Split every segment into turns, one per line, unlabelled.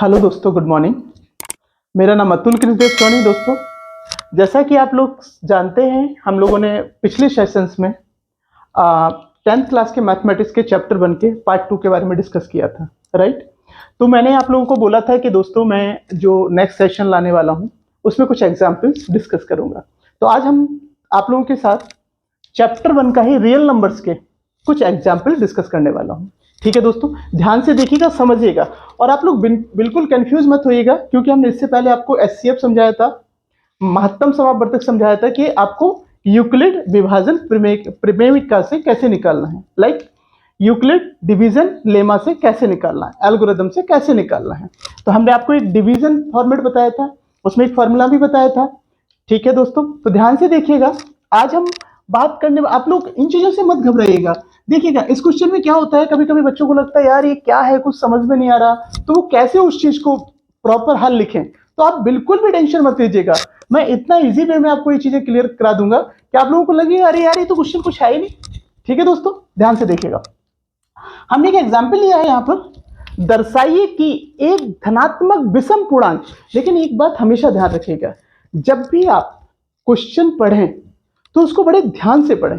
Hello दोस्तों, good morning. मेरा नाम अतुल कृष्णदेव सोनी। दोस्तों, जैसा कि आप लोग जानते हैं, हम लोगों ने पिछले सेशंस में 10th क्लास के मैथमेटिक्स के चैप्टर 1 के पार्ट 2 के बारे में डिस्कस किया था, राइट। तो मैंने आप लोगों को बोला था कि दोस्तों मैं जो नेक्स्ट सेशन लाने वाला हूं उसमें कुछ एग्जाम्पल्स डिस्कस करूंगा। तो आज हम आप लोगों के साथ चैप्टर 1 का ही रियल नंबर्स के कुछ एग्जाम्पल डिस्कस करने वाला हूं। ठीक है दोस्तों, ध्यान से देखिएगा, समझिएगा, और आप लोग बिल्कुल कंफ्यूज मत होइएगा, क्योंकि हमने इससे पहले आपको एचसीएफ समझाया था, महत्तम समापवर्तक समझाया था कि आपको यूक्लिड विभाजन प्रमेयिका से कैसे निकालना है, लाइक यूक्लिड डिवीजन लेमा से कैसे निकालना है, एल्गोरिथम से कैसे निकालना है। तो हमने आपको एक डिवीजन फॉर्मेट बताया था, उसमें एक फॉर्मूला भी बताया था। ठीक है दोस्तों, तो ध्यान से देखिएगा। आज हम बात करने, आप लोग इन चीजों से मत घबराइएगा। देखिएगा, इस क्वेश्चन में क्या होता है, कभी कभी बच्चों को लगता है यार ये क्या है, कुछ समझ में नहीं आ रहा, तो वो कैसे उस चीज को प्रॉपर हल लिखें। तो आप बिल्कुल भी टेंशन मत लीजिएगा, मैं इतना इजी वे में आपको ये चीजें क्लियर करा दूंगा कि आप लोगों को लगेगा अरे यार ये तो क्वेश्चन कुछ है ही नहीं। ठीक है दोस्तों, ध्यान से देखिएगा। हमने एक एग्जाम्पल लिया है यहां पर, दर्शाइए कि एक धनात्मक विषम पूर्णांक। लेकिन एक बात हमेशा ध्यान रखिएगा, जब भी आप क्वेश्चन पढ़ें तो उसको बड़े ध्यान से पढ़ें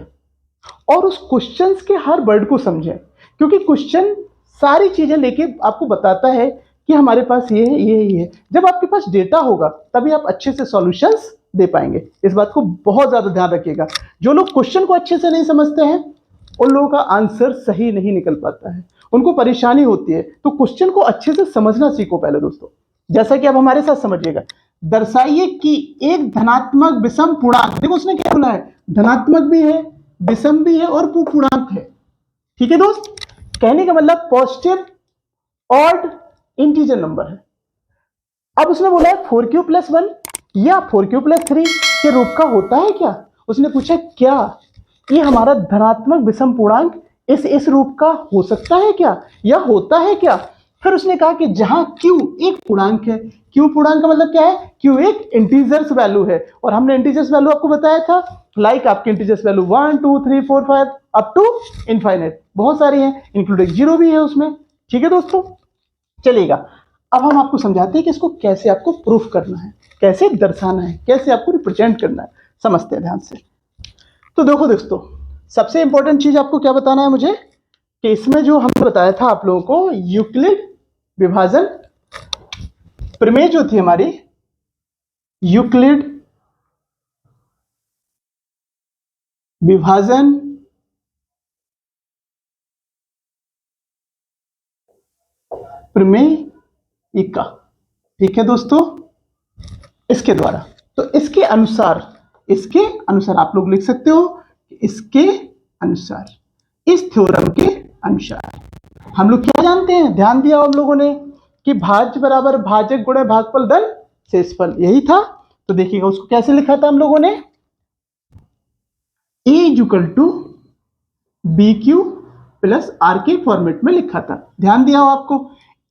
और उस क्वेश्चंस के हर वर्ड को समझें, क्योंकि क्वेश्चन सारी चीजें लेके आपको बताता है कि हमारे पास ये है, ये है। जब आपके पास डेटा होगा तभी आप अच्छे से सॉल्यूशंस दे पाएंगे। इस बात को बहुत ज्यादा ध्यान रखिएगा। जो लोग क्वेश्चन को अच्छे से नहीं समझते हैं उन लोगों का आंसर सही नहीं निकल पाता है, उनको परेशानी होती है। तो क्वेश्चन को अच्छे से समझना सीखो पहले दोस्तों। जैसा कि आप हमारे साथ समझिएगा, दर्शाइए कि एक धनात्मक विषम पूर्णांक, देखो उसने क्या बोला है, धनात्मक भी है, विषम भी है और पूर्णांक है। ठीक है दोस्त, कहने का मतलब पॉजिटिव ऑड इंटीजर नंबर है। अब उसने बोला है 4q+1 या 4q+3 के रूप का होता है क्या। उसने पूछा क्या ये हमारा धनात्मक विषम पूर्णांक इस रूप का हो सकता है क्या, या होता है क्या। फिर उसने कहा कि जहां q एक पूर्णांक है, q पूर्णांक का मतलब क्या है, q एक इंटीजर्स वैल्यू है, और हमने इंटीजर्स वैल्यू आपको बताया था, लाइक आपके integers value 1 2 3 4 5 up to infinite, बहुत सारी हैं, इंक्लूडिंग जीरो भी है उसमें। ठीक है दोस्तों, चलेगा। अब हम आपको समझाते हैं कि इसको कैसे आपको प्रूफ करना है, कैसे दर्शाना है, कैसे आपको रिप्रेजेंट करना है। समझते हैं ध्यान से। तो देखो दोस्तों, सबसे इंपॉर्टेंट चीज आपको क्या बताना है मुझे, कि इसमें जो हमने बताया था आप लोगों को, यूक्लिड विभाजन प्रमेय जो थी हमारी, यूक्लिड विभाजन प्रमेयिका। ठीक है दोस्तों, इसके द्वारा, तो इसके अनुसार आप लोग लिख सकते हो, इसके अनुसार, इस थ्योरम के अनुसार हम लोग क्या जानते हैं, ध्यान दिया हम लोगों ने कि भाज्य बराबर भाजक गुणे भागफल धन शेषफल, यही था। तो देखिएगा उसको कैसे लिखा था हम लोगों ने, a equal to B Q plus R के फॉर्मेट में लिखा था। ध्यान दिया हो आपको,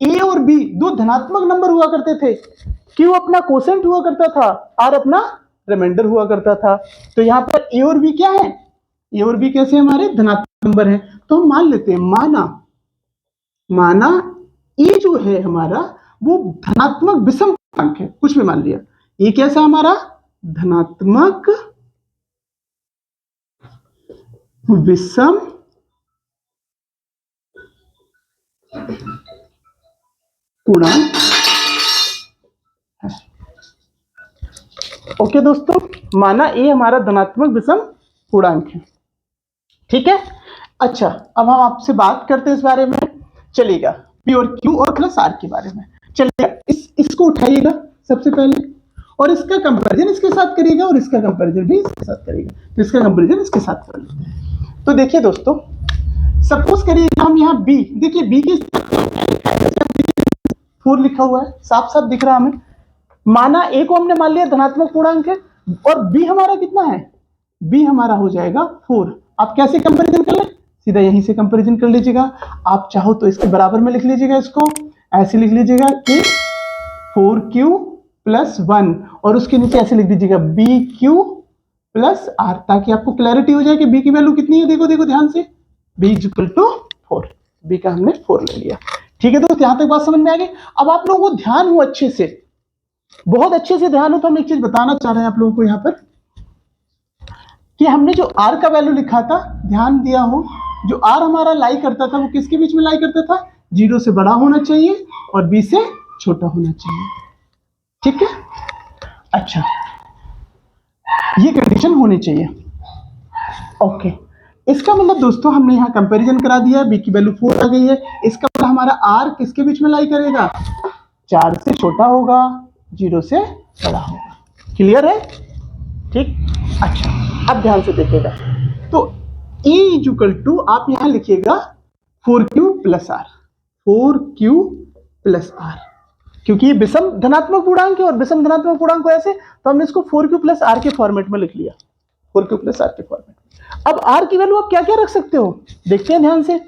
a और b दो धनात्मक नंबर हुआ करते थे, q अपना कोसेंट हुआ करता था, r अपना रिमाइंडर हुआ करता था। तो यहां पर a और b क्या है, a और b कैसे हमारे धनात्मक नंबर है। तो हम मान लेते हैं, माना a जो है हमारा वो धनात्मक विषम पूर्णांक है, कुछ भी मान लिया। a कैसा हमारा धनात्मक विषम पूर्णांक है। ओके दोस्तों, माना ए हमारा धनात्मक विषम पूर्णांक है। ठीक है, अच्छा अब हम आपसे बात करते हैं इस बारे में, चलेगा पी और क्यू और प्लस आर के बारे में। चलेगा, इसको उठाइएगा सबसे पहले, और इसका कंपैरिजन इसके साथ करिएगा, और इसका कंपैरिजन भी इसके साथ करिएगा। तो इसका कंपैरिजन इसके साथ कर लेते हैं। तो देखिए दोस्तों, सपोज करिएगा हम यहाँ बी, देखिए बी के 4 लिखा हुआ है, साफ साफ दिख रहा है हमें। माना ए को हमने मान लिया धनात्मक पूर्णांक है, और बी हमारा कितना है, बी हमारा हो जाएगा 4। आप कैसे कंपैरिजन कर ले, सीधा यहीं से कंपैरिजन कर लीजिएगा। आप चाहो तो इसके बराबर में लिख लीजिएगा, इसको ऐसे लिख लीजिएगा कि 4q+1, और उसके नीचे ऐसे लिख दीजिएगा bq+r, ताकि आपको क्लैरिटी हो जाए कि b की वैल्यू कितनी है। देखो देखो ध्यान से, b = 4, b का हमने 4 ले लिया। ठीक है दोस्त, यहां तक बात समझ में आ गई। अब आप लोगों को ध्यान हो अच्छे से, बहुत अच्छे से ध्यान हो, तो हम एक चीज बताना चाह रहे हैं आप लोगों को यहाँ पर कि हमने जो आर का वैल्यू लिखा था, ध्यान दिया हो, जो आर हमारा लाई करता था वो किसके बीच में लाई करता था? 0 से बड़ा होना चाहिए और b से छोटा होना चाहिए। ठीक है, अच्छा, ये कंडीशन होनी चाहिए। ओके, इसका मतलब दोस्तों हमने यहाँ कंपैरिजन करा दिया, b की वैल्यू 4 आ गई है। इसका मतलब हमारा r किसके बीच में लाई करेगा? 4 से छोटा होगा, 0 से बड़ा होगा। क्लियर है? ठीक, अच्छा, अब ध्यान से देखिएगा, तो E इक्वल टू आप यहां लिखिएगा 4q plus are, 4q plus are, क्योंकि ये विषम धनात्मक पूर्णांक है और विषम धनात्मक पूर्णांक को ऐसे, तो हमने इसको 4q प्लस आर के फॉर्मेट में लिख लिया, 4q प्लस आर के फॉर्मेट में। अब आर की वैल्यू आप क्या क्या रख सकते हो, देखते हैं ध्यान से।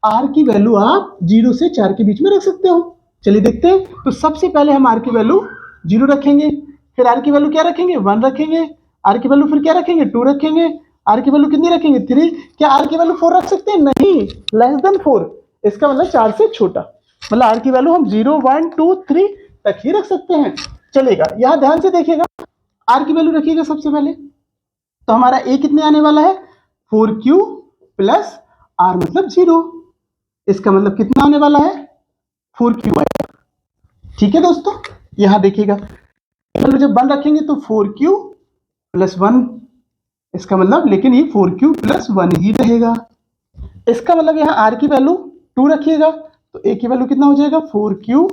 आर की वैल्यू आप 0 से 4 के बीच में रख सकते हो। चलिए देखते हैं, तो सबसे पहले हम आर की वैल्यू 0 रखेंगे, फिर आर की वैल्यू क्या रखेंगे? 1 रखेंगे, आर की वैल्यू फिर क्या रखेंगे? 2 रखेंगे, आर की वैल्यू कितनी रखेंगे? 3। क्या आर की वैल्यू 4 रख सकते हैं? नहीं, लेस देन 4, इसका मतलब 4 से छोटा, मतलब आर की वैल्यू हम 0, 1, 2, 3 तक ही रख सकते हैं, चलेगा। यहां ध्यान से देखिएगा, आर की वैल्यू रखिएगा सबसे पहले, तो हमारा ए कितने आने वाला है? 4q प्लस आर मतलब 0, इसका मतलब कितना आने वाला है? 4q आएगा। ठीक है दोस्तों, यहां देखिएगा, जब 1 रखेंगे तो 4q प्लस 1, इसका मतलब लेकिन ये 4q प्लस 1 ही रहेगा। इसका मतलब यहाँ r की वैल्यू 2 रखिएगा, तो a की वैल्यू कितना हो जाएगा? 4q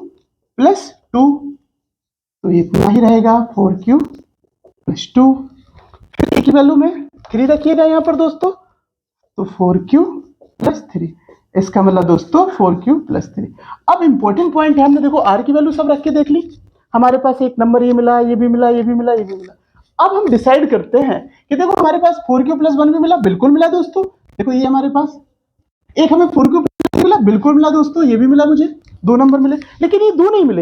प्लस 2, तो इतना ही रहेगा, 4q प्लस 2। फिर a की वैल्यू में 3 रखिएगा यहाँ पर दोस्तों, तो 4q प्लस 3, इसका मतलब दोस्तों 4q प्लस 3। अब इंपॉर्टेंट पॉइंट है, हमने देखो r की वैल्यू सब रख के देख ली, हमारे पास एक नंबर ये मिला, ये भी मिला, ये भी मिला, ये भी मिला। अब हम डिसाइड करते हैं कि देखो हमारे पास 4q प्लस 1 भी मिला, बिल्कुल मिला दोस्तों, देखो ये हमारे पास एक हमें 4q प्लस मिला, बिल्कुल मिला दोस्तों, ये भी मिला, मुझे 2 नंबर मिले, लेकिन ये 2 नहीं मिले।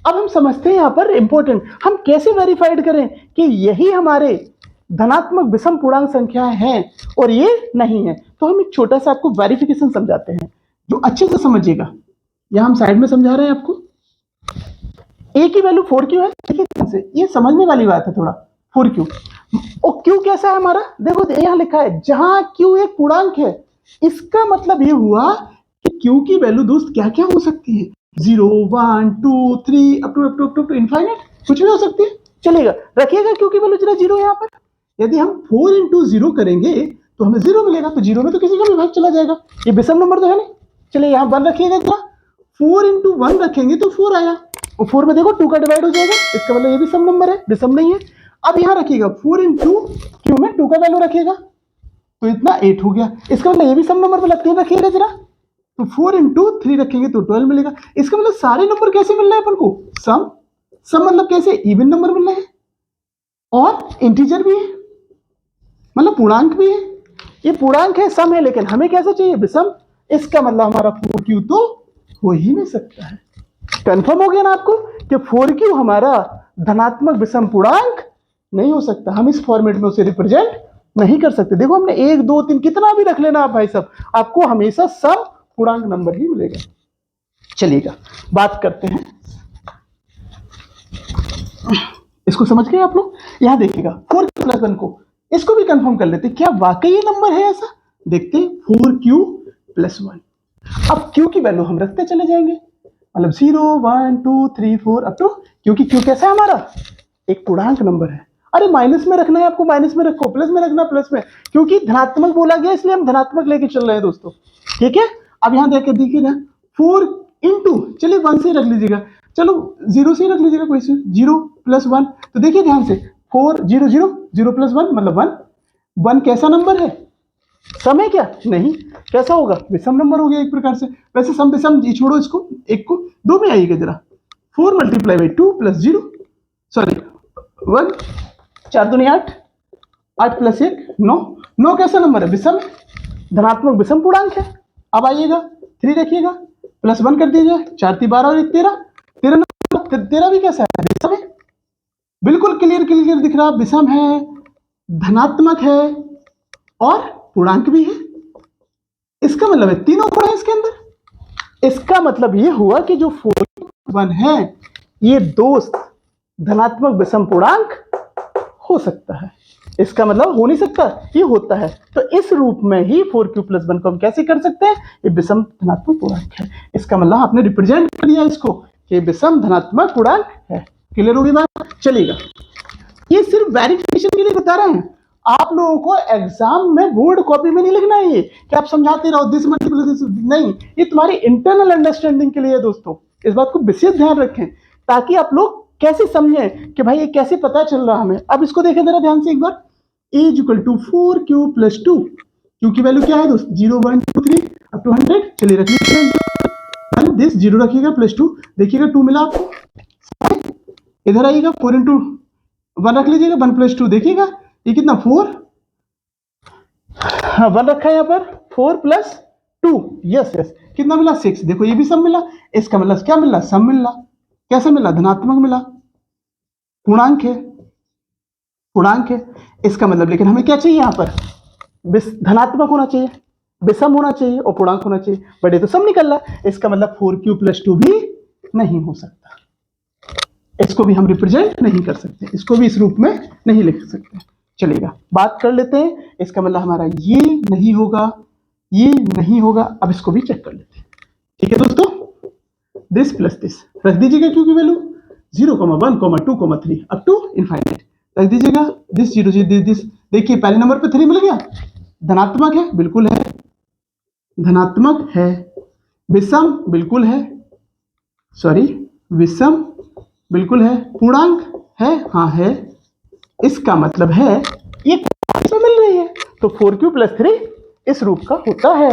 अब हम समझते हैं यहाँ पर इंपॉर्टेंट, हम कैसे वेरीफाइड करें कि यही हमारे धनात्मक विषम पूर्णांक संख्या है और ये नहीं है। तो हम एक छोटा सा आपको वेरिफिकेशन समझाते हैं, जो अच्छे से समझिएगा, यहां हम साइड में समझा रहे हैं आपको। ए की वैल्यू 4q है, देखिए ये समझने वाली बात है थोड़ा, 4q और q कैसा है हमारा, देखो यहां लिखा है जहां q एक पूर्णांक है, इसका मतलब ये हुआ कि q की वैल्यू दोस्त क्या क्या हो सकती है? 0, 1, 2, 3 अप टू इनफाइनाइट, कुछ भी हो सकती है, चलेगा। रखिएगा q की वैल्यू जरा 0 यहाँ पर, यदि हम 4 इंटू 0 करेंगे तो हमें 0 मिलेगा, तो 0 में तो किसी का भी भाग चला जाएगा, ये विषम नंबर तो है नहीं। चलिए यहाँ 1 रखिएगा जरा, 4 इंटू 1 रखेंगे तो 4 आया, और 4 में देखो 2 का डिवाइड हो जाएगा, इसका मतलब ये भी सम नंबर है, विषम नहीं है। अब यहाँ रखिएगा 4 इंटू क्यू में 2 का वैल्यू रखिएगा, तो इतना 8 हो गया, इसका मतलब ये भी सम नंबर में लगती है, रखिएगा जरा, तो 4 इंटू 3 रखेंगे तो 12 मिलेगा। इसका मतलब सारे नंबर कैसे मिल रहे हैं अपन को? सम, सम मतलब कैसे? इवन नंबर मिल रहे हैं और इंटीजर भी है, मतलब पूर्णांक भी है, ये पूर्णांक है, सम है, लेकिन हमें कैसा चाहिए? विषम। इसका मतलब हमारा 4q तो हो ही नहीं सकता है। कंफर्म हो गया ना आपको कि 4q हमारा धनात्मक विषम पूर्णांक नहीं हो सकता, हम इस फॉर्मेट में उसे रिप्रेजेंट नहीं कर सकते। देखो हमने 1, 2, 3 कितना भी रख लेना आप भाई साहब, आपको हमेशा सम पूर्णांक नंबर ही मिलेगा। चलिएगा बात करते हैं, इसको समझ गए आप लोग? यहां देखिएगा 4q प्लस 1 को, इसको भी कंफर्म कर लेते, क्या वाकई ये नंबर है ऐसा? देखते हैं 4q प्लस 1। अब q की वैल्यू हम रखते चले जाएंगे, मतलब 0, 1, 2, 3, 4 अप टू, क्योंकि q कैसा है हमारा? एक पूर्णांक नंबर है। अरे माइनस में रखना है आपको, माइनस में रखो, प्लस में रखना प्लस में, क्योंकि धनात्मक बोला गया इसलिए हम धनात्मक लेके चल रहे हैं दोस्तों, ठीक है। अब यहां देख के देखिए ना, 4 इंटू, चलिए 1 से रख लीजिएगा, चलो 0 से ही रख लीजिएगा, कोई 0 प्लस 1, तो देखिए ध्यान से 4 0 0 0 प्लस 1 मतलब 1, 1 कैसा नंबर है? सम है क्या? नहीं, कैसा होगा? विषम नंबर हो गया एक प्रकार से। वैसे सम विषम छोड़ो, इसको एक को 2 में आइएगा जरा, 4 मल्टीप्लाई बाई 2 प्लस 0, सॉरी 1, 4 दूनी 8, 8 प्लस 1 9, 9 कैसा नंबर है? विषम, धनात्मक विषम पूर्णांक है। अब आइएगा 3 रखिएगा, प्लस 1 कर दीजिए, 4 3 12 और 1 13, 13 नंबर, 13 भी कैसा है? विषम है, बिल्कुल क्लियर क्लियर दिख रहा, विषम है, धनात्मक है और पूर्णांक भी है। इसका मतलब है तीनों गुण है इसके अंदर, इसका मतलब ये हुआ कि जो 4 है ये दोस्त धनात्मक विषम पूर्णांक हो सकता है। इसका मतलब हो नहीं सकता, ये होता है। तो इस रूप में ही 4q+1 को हम कैसे कर सकते हैं, ये विषम धनात्मक पूर्णांक है। इसका मतलब आपने रिप्रेजेंट कर दिया इसको कि विषम धनात्मक पूर्णांक है। क्लियर होगी बात? चलेगा। ये सिर्फ वेरिफिकेशन के लिए बता रहे हैं, आप लोगों को एग्जाम में बोर्ड कॉपी में नहीं लिखना है ये कि आप समझाते रहो दिस मल्टीपल दिस, नहीं, ये तुम्हारी इंटरनल अंडरस्टैंडिंग के लिए है दोस्तों। इस बात को विशेष ध्यान रखें ताकि आप लोग कैसे समझें कि भाई ये कैसे पता चल रहा हमें। अब इसको देखें जरा ध्यान से एक बार, a = 4q+2, q की वैल्यू क्या है दोस्त, 0 1 2 3 अप टू 100। चलिए रख लीजिए, दिस 0 रखिएगा +2, देखिएगा 2 मिला आपको, इधर आइएगा 4 × 1 रख लीजिएगा, 1 + 2 देखिएगा ये कितना 4, हाँ 1 रखा है यहाँ पर, 4 + 2, यस यस, कितना मिला 6। देखो ये भी सब मिला, इसका मतलब क्या मिला, सम मिला। कैसे मिला, धनात्मक मिला, पूर्णांक है, पूर्णांक है। इसका मतलब लेकिन हमें क्या चाहिए यहाँ पर, धनात्मक होना चाहिए, विषम होना चाहिए और पूर्णांक होना चाहिए, बट ये तो सम निकल रहा। इसका मतलब 4q+2 भी नहीं हो सकता, इसको भी हम रिप्रेजेंट नहीं कर सकते, इसको भी इस रूप में नहीं लिख सकते। चलेगा, बात कर लेते हैं। इसका मतलब हमारा ये नहीं होगा, ये नहीं होगा। अब इसको भी चेक कर लेते हैं, ठीक है दोस्तों। दिस प्लस दिस रख दीजिएगा, क्योंकि वैल्यू 0, 1, 2, 3 अप टू इनफाइनाइट रख दीजिएगा। दिस 0 0 दिस, देखिए पहले नंबर पे 3 मिल गया, धनात्मक है, बिल्कुल है, धनात्मक है। विषम बिल्कुल है, सॉरी विषम बिल्कुल है। पूर्णांक है, हाँ है। इसका मतलब है ये इसमें मिल रही है, तो 4q+3 इस रूप का होता है।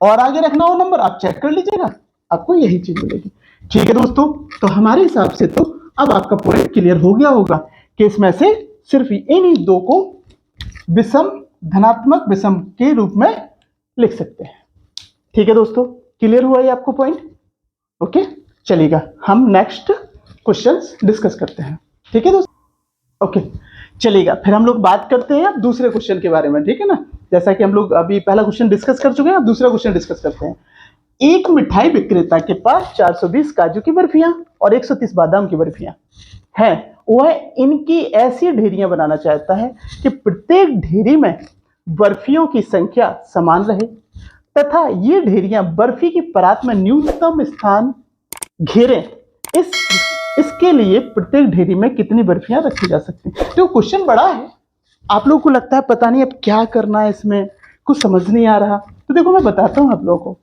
और आगे रखना हो नंबर, आप चेक कर लीजिएगा, आपको यही चीज मिलेगी। ठीक है दोस्तों, तो हमारे हिसाब से तो अब आपका पॉइंट क्लियर हो गया होगा कि इसमें से सिर्फ इन दो को विषम धनात्मक विषम के रूप में लिख सकते हैं। ठीक है दोस्तों, क्लियर हुआ ये आपको पॉइंट? ओके, चलिएगा हम नेक्स्ट क्वेश्चंस डिस्कस करते हैं। ठीक है दोस्तों, ओके चलिएगा, फिर हम लोग बात करते हैं अब दूसरे क्वेश्चन के बारे में। ठीक है ना, जैसा कि हम लोग अभी पहला क्वेश्चन डिस्कस कर चुके हैं, अब दूसरा क्वेश्चन डिस्कस करते हैं। एक मिठाई विक्रेता के पास 420 काजू की बर्फियां और 130 बादाम की बर्फियां हैं। वह इनकी ऐसी ढेरियां बनाना चाहता है कि प्रत्येक ढेरी में बर्फियों की संख्या समान रहे तथा ये ढेरियां बर्फी की परात में न्यूनतम स्थान घेरें। इसके लिए प्रत्येक ढेरी में कितनी बर्फियां रखी जा सकती हैं? तो क्वेश्चन बड़ा है, आप लोगों को लगता है पता नहीं अब क्या करना है, इसमें कुछ समझ नहीं आ रहा। तो देखो मैं बताता हूं आप लोगों को।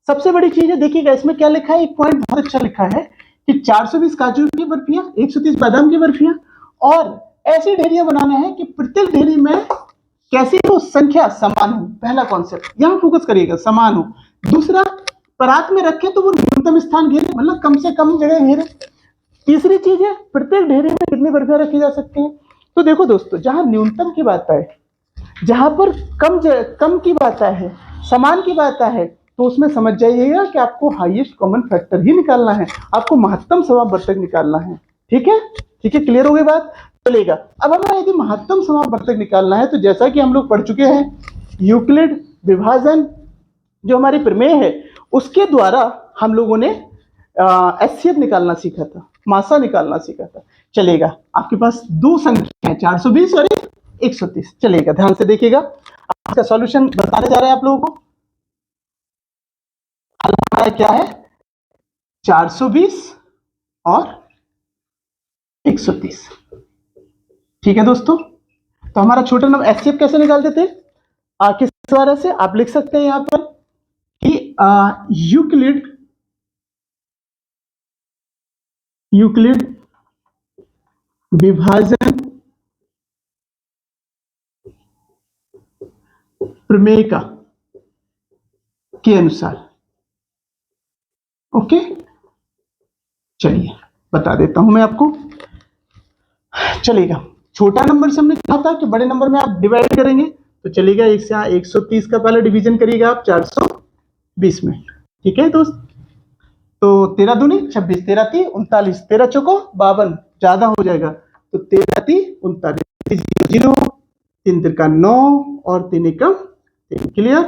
सबसे बड़ी चीज है, देखिएगा इसमें क्या लिखा है, एक पॉइंट बहुत अच्छा लिखा है कि 420 काजू की बर्फियां, 130 बादाम की बर्फियां और ऐसी ढेरियां बनाना है कि प्रत्येक ढेरी में कैसी हो, संख्या समान हो। पहला कॉन्सेप्ट यहां फोकस करिएगा, समान हो। दूसरा, परात में रखें तो वो न्यूनतम स्थान घेरे, मतलब कम से कम जगह घेरे। तीसरी चीज है, प्रत्येक ढेरी में कितनी बर्फियां रखी जा सकती हैं। तो देखो दोस्तों, जहां न्यूनतम की बात है, जहां पर कम की बात है, समान की बात है, तो उसमें समझ जाइएगा कि आपको हाईएस्ट कॉमन फैक्टर ही निकालना है, आपको महत्तम समावर्तक निकालना है। ठीक है, ठीक है, क्लियर हो गई बात? चलेगा। अब हमें यदि महत्तम समावर्तक निकालना है तो जैसा कि हम लोग पढ़ चुके हैं, यूक्लिड विभाजन जो हमारी प्रमेय है उसके द्वारा हम लोगों ने एचसीएफ निकालना सीखा था, मासा निकालना सीखा था। चलेगा, आपके पास दो संख्या है, 420 और 130। चलेगा, ध्यान से देखिएगा, इसका सॉल्यूशन बताने जा रहे हैं आप लोगों को। हमारा क्या है, 420 और 130। ठीक है दोस्तों, तो हमारा छोटा नंबर एचसीएफ कैसे निकालते थे, किस द्वारा से आप लिख सकते हैं यहां पर कि यूक्लिड विभाजन प्रमेय का के अनुसार। ओके, चलिए बता देता हूं मैं आपको। चलेगा, छोटा नंबर से हमने कहा था कि बड़े नंबर में आप डिवाइड करेंगे, तो चलेगा 130 का पहले डिवीजन करिएगा आप 420 में। ठीक है दोस्त, तो 13 दूनी 26, 13 ती 39, 13 चौको 52, ज्यादा हो जाएगा, तो 13 ती 39, 0 3 तिरका 9 और 3 एकम 3। क्लियर,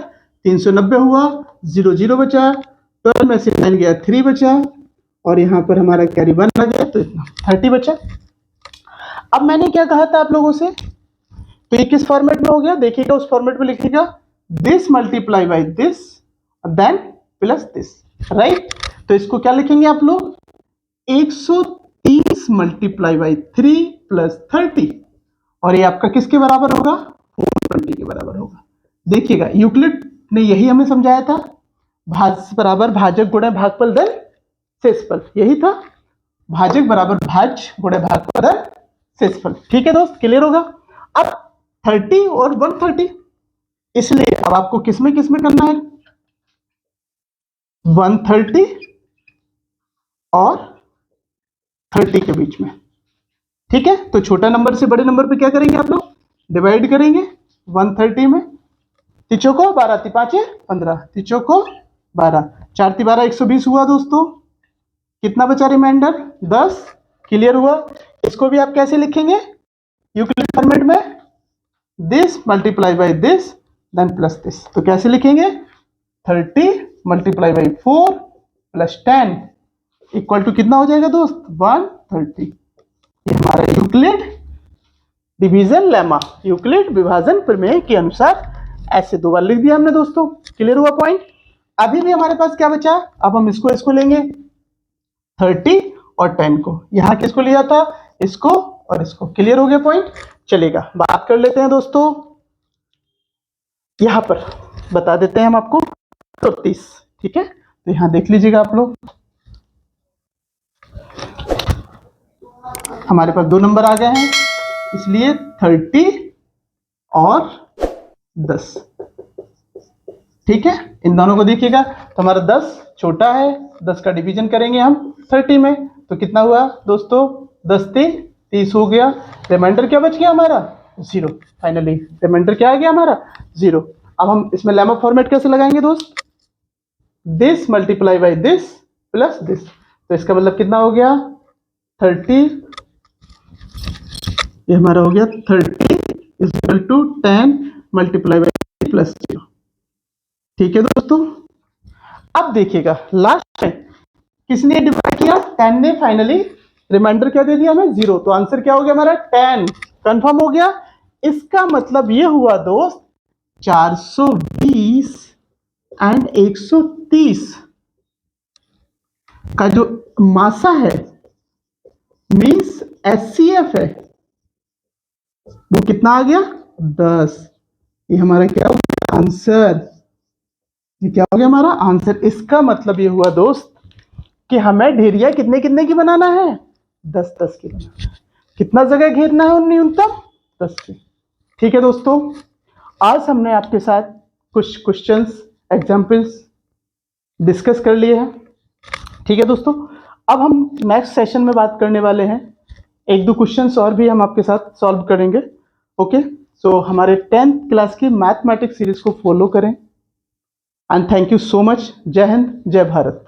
390 हुआ, 0 0 बचा, 12 में से 9 गया 3 बचा, और यहाँ पर हमारा कैरी 1 आ गया, तो इतना 30 बचा। अब मैंने क्या कहा था आप लोगों से, तो ये किस फॉर्मेट में हो गया, देखिएगा उस फॉर्मेट में लिखिएगा this multiply by this then plus this, right. तो इसको क्या लिखेंगे आप लोग, 130 मल्टीप्लाई बाई 3 प्लस 30, और ये आपका किसके बराबर होगा, 420 के बराबर होगा। देखिएगा यूक्लिड ने यही हमें समझाया था, भाज्य बराबर भाजक गुणा भागफल धन शेषफल, यही था, भाजक बराबर भाज्य गुणा भागफल धन शेषफल। ठीक है दोस्त, क्लियर होगा। अब 30 और 130, इसलिए अब आपको किसमें करना है, 130 और 30 के बीच में। ठीक है, तो छोटा नंबर से बड़े नंबर पे क्या करेंगे आप लोग, डिवाइड करेंगे। 130 में तीचों को 12 तिपाचे 15, तीचों को 12, 4 ती 12 120 हुआ दोस्तों। कितना बचा रिमाइंडर, 10। क्लियर हुआ। इसको भी आप कैसे लिखेंगे, यूक्लिड फॉर्मेट में, this multiply by this then plus this. तो कैसे लिखेंगे, 30 multiply by 4 plus 10 equal to कितना हो जाएगा दोस्त, 130। ये हमारा यूक्लिड डिवीजन लेमा, यूक्लिड विभाजन प्रमेय के अनुसार ऐसे 2 बार लिख दिया हमने दोस्तों। क्लियर हुआ पॉइंट। अभी भी हमारे पास क्या बचा, अब हम इसको लेंगे 30 और 10 को, यहां किसको लिया था, इसको और इसको। क्लियर हो गया पॉइंट। चलेगा, बात कर लेते हैं दोस्तों, यहां पर बता देते हैं हम आपको 30। ठीक है, तो यहां देख लीजिएगा आप लोग, हमारे पास 2 नंबर आ गए हैं, इसलिए 30 और 10। ठीक है, इन दोनों को देखिएगा, तो हमारा 10 छोटा है, 10 का डिवीजन करेंगे हम 30 में, तो कितना हुआ दोस्तों, 10 30 हो गया। रिमाइंडर क्या बच गया हमारा, 0। फाइनली रिमाइंडर क्या आ गया हमारा, 0। अब हम इसमें लेमा फॉर्मेट कैसे लगाएंगे दोस्त, this multiply by this plus this, तो इसका मतलब कितना हो गया, 30, ये हमारा हो गया 30 is equal to 10 multiply by plus 0। ठीक है दोस्तों। अब देखिएगा लास्ट में किसने डिवाइड किया, 10 ने। फाइनली रिमाइंडर क्या दे दिया हमें, 0। तो आंसर क्या हो गया हमारा, 10। कंफर्म हो गया। इसका मतलब ये हुआ दोस्त, 420 एंड 130 का जो मासा है, मींस एचसीएफ है, वो कितना आ गया, 10। ये हमारा क्या हो गया आंसर, ये क्या हो गया हमारा आंसर। इसका मतलब ये हुआ दोस्त कि हमें ढेरिया कितने कितने की बनाना है, 10-10 की बनाना है। कितना जगह घेरना है न्यूनतम, 10 की। ठीक है दोस्तों, आज हमने आपके साथ कुछ क्वेश्चंस एग्जाम्पल्स डिस्कस कर लिए हैं। ठीक है दोस्तों, अब हम नेक्स्ट सेशन में बात करने वाले हैं, 1-2 क्वेश्चंस और भी हम आपके साथ सॉल्व करेंगे। ओके, सो हमारे 10th क्लास की मैथमेटिक्स सीरीज को फॉलो करें, and thank you so much. जय हिंद, जय भारत।